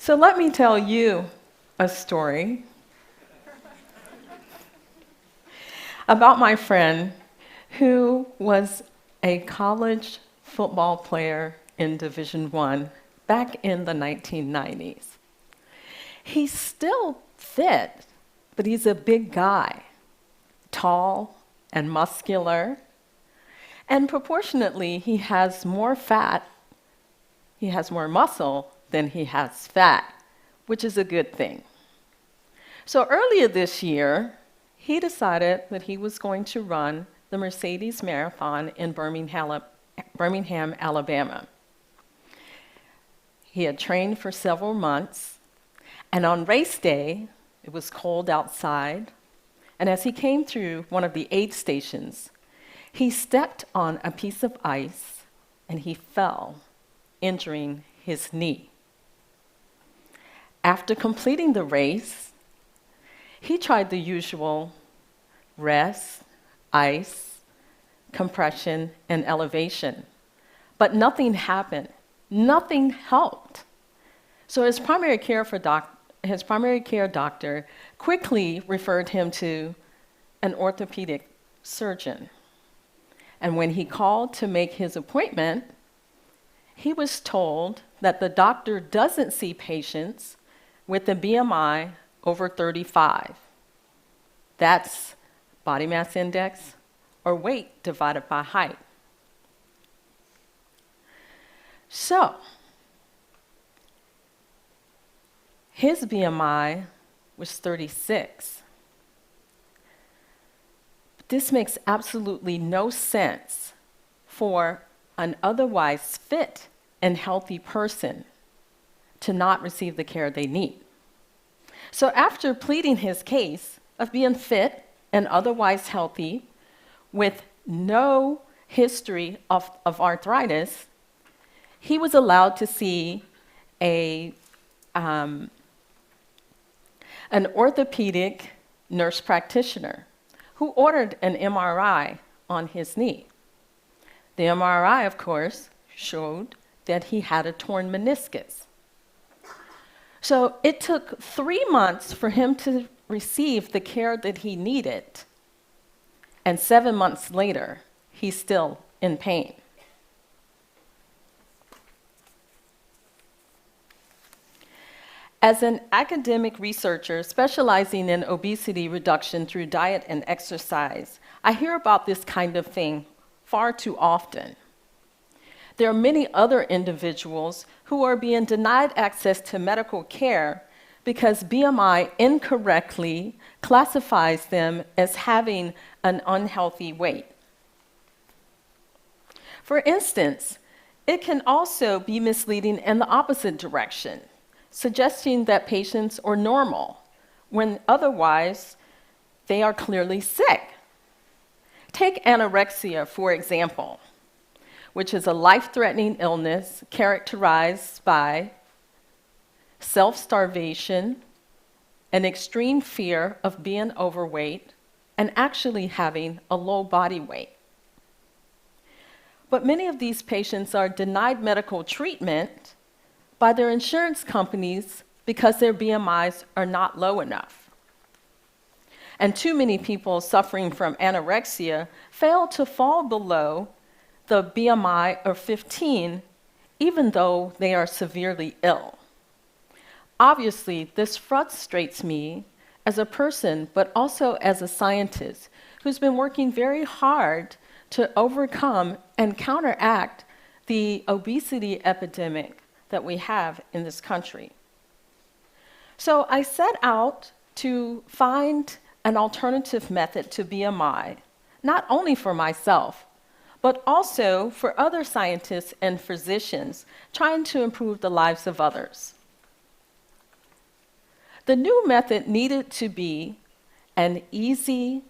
So let me tell you a story about my friend who was a college football player in Division I back in the 1990s. He's still fit, but he's a big guy, tall and muscular, and proportionately, he has more muscle than he has fat, which is a good thing. So earlier this year, he decided that he was going to run the Mercedes Marathon in Birmingham, Alabama. He had trained for several months, and on race day, it was cold outside, and as he came through one of the aid stations, he stepped on a piece of ice and he fell, injuring his knee. After completing the race, he tried the usual rest, ice, compression, and elevation, but nothing happened. Nothing helped. So his primary care doctor quickly referred him to an orthopedic surgeon. And when he called to make his appointment, he was told that the doctor doesn't see patients with a BMI over 35. That's body mass index or weight divided by height. So, his BMI was 36. This makes absolutely no sense for an otherwise fit and healthy person to not receive the care they need. So after pleading his case of being fit and otherwise healthy with no history of arthritis, he was allowed to see an orthopedic nurse practitioner who ordered an MRI on his knee. The MRI, of course, showed that he had a torn meniscus. So it took 3 months for him to receive the care that he needed, and 7 months later, he's still in pain. As an academic researcher specializing in obesity reduction through diet and exercise, I hear about this kind of thing far too often. There are many other individuals who are being denied access to medical care because BMI incorrectly classifies them as having an unhealthy weight. For instance, it can also be misleading in the opposite direction, suggesting that patients are normal, when otherwise they are clearly sick. Take anorexia, for example, which is a life-threatening illness characterized by self-starvation, an extreme fear of being overweight, and actually having a low body weight. But many of these patients are denied medical treatment by their insurance companies because their BMIs are not low enough. And too many people suffering from anorexia fail to fall below the BMI of 15, even though they are severely ill. Obviously, this frustrates me as a person, but also as a scientist who's been working very hard to overcome and counteract the obesity epidemic that we have in this country. So I set out to find an alternative method to BMI, not only for myself, but also for other scientists and physicians trying to improve the lives of others. The new method needed to be an easy,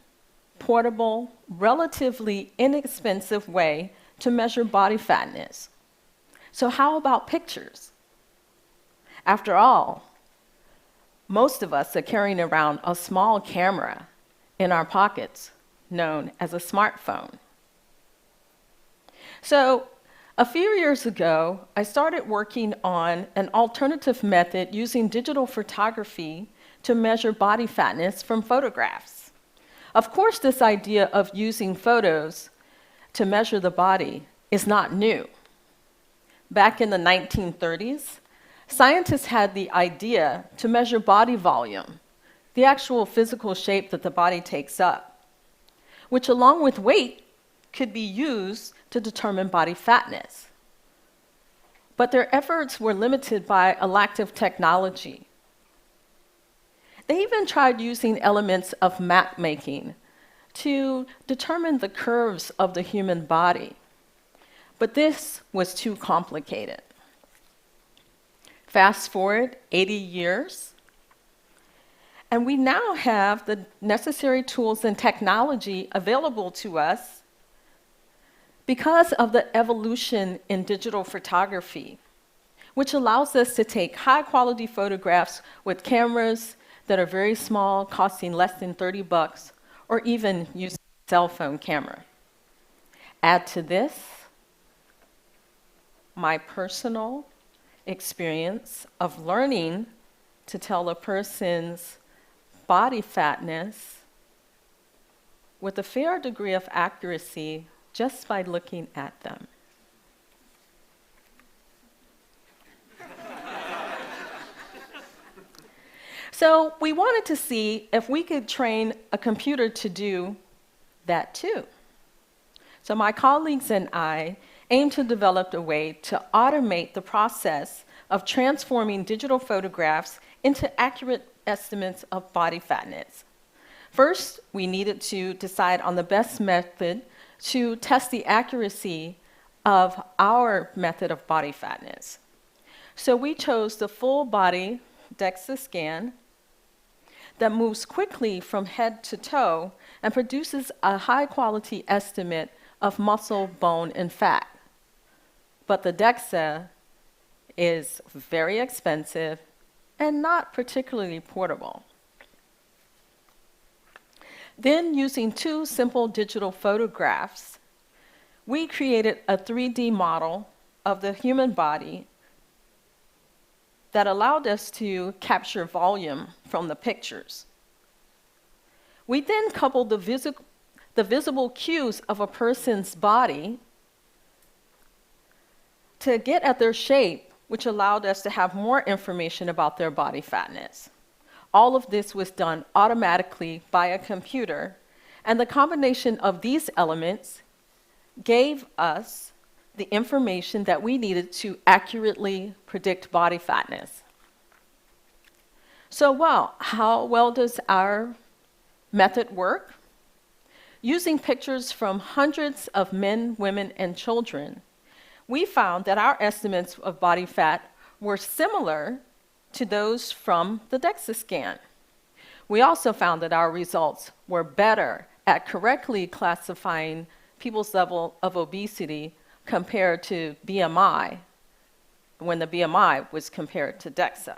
portable, relatively inexpensive way to measure body fatness. So how about pictures? After all, most of us are carrying around a small camera in our pockets, known as a smartphone. So A few years ago, I started working on an alternative method using digital photography to measure body fatness from photographs. Of course, this idea of using photos to measure the body is not new. Back in the 1930s, scientists had the idea to measure body volume, the actual physical shape that the body takes up, which along with weight could be used to determine body fatness. But their efforts were limited by a lack of technology. They even tried using elements of map making to determine the curves of the human body. But this was too complicated. Fast forward 80 years, and we now have the necessary tools and technology available to us because of the evolution in digital photography, which allows us to take high-quality photographs with cameras that are very small, costing less than $30, or even use a cell phone camera. Add to this my personal experience of learning to tell a person's body fatness with a fair degree of accuracy just by looking at them. So we wanted to see if we could train a computer to do that too. So my colleagues and I aim to develop a way to automate the process of transforming digital photographs into accurate estimates of body fatness. First, we needed to decide on the best method to test the accuracy of our method of body fatness. So we chose the full body DEXA scan that moves quickly from head to toe and produces a high quality estimate of muscle, bone, and fat. But the DEXA is very expensive and not particularly portable. Then, using two simple digital photographs, we created a 3D model of the human body that allowed us to capture volume from the pictures. We then coupled the visible cues of a person's body to get at their shape, which allowed us to have more information about their body fatness. All of this was done automatically by a computer, and the combination of these elements gave us the information that we needed to accurately predict body fatness. So, how well does our method work? Using pictures from hundreds of men, women, and children, we found that our estimates of body fat were similar to those from the DEXA scan. We also found that our results were better at correctly classifying people's level of obesity compared to BMI, when the BMI was compared to DEXA.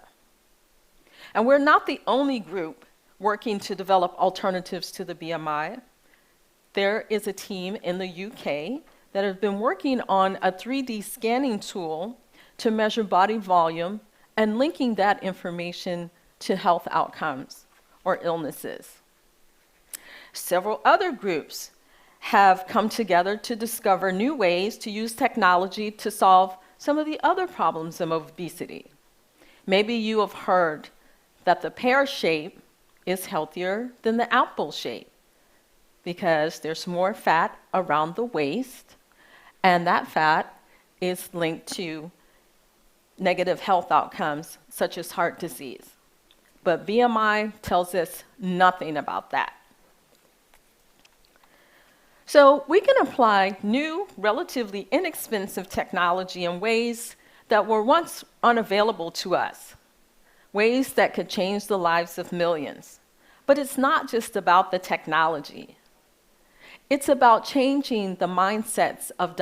And we're not the only group working to develop alternatives to the BMI. There is a team in the UK that have been working on a 3D scanning tool to measure body volume and linking that information to health outcomes or illnesses. Several other groups have come together to discover new ways to use technology to solve some of the other problems of obesity. Maybe you have heard that the pear shape is healthier than the apple shape because there's more fat around the waist, and that fat is linked to negative health outcomes such as heart disease. But BMI tells us nothing about that. So we can apply new, relatively inexpensive technology in ways that were once unavailable to us, ways that could change the lives of millions. But it's not just about the technology. It's about changing the mindsets of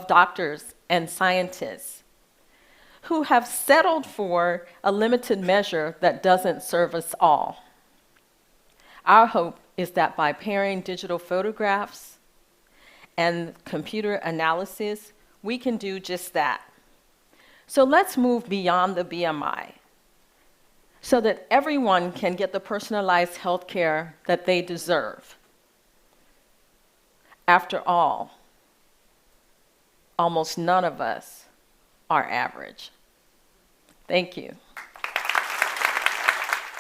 doctors and scientists who have settled for a limited measure that doesn't serve us all. Our hope is that by pairing digital photographs and computer analysis, we can do just that. So let's move beyond the BMI so that everyone can get the personalized health care that they deserve. After all, almost none of us are average. Thank you.